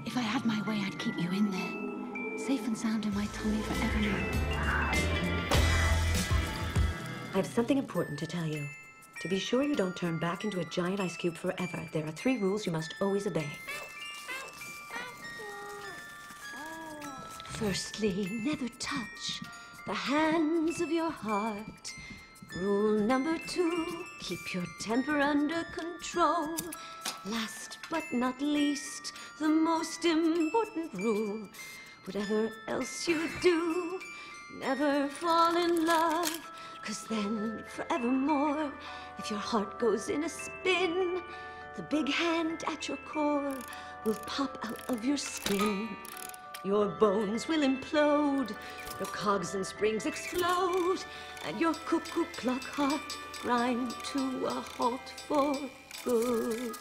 If I had my way, I'd keep you in there, safe and sound in my tummy forevermore. I have something important to tell you. To be sure you don't turn back into a giant ice cube forever, there are 3 rules you must always obey. Firstly, never touch the hands of your heart. Rule number 2, keep your temper under control. Last but not least, the most important rule, whatever else you do, never fall in love, 'cause then forevermore, if your heart goes in a spin, the big hand at your core will pop out of your skin. Your bones will implode, your cogs and springs explode, and your cuckoo clock heart grind to a halt for good.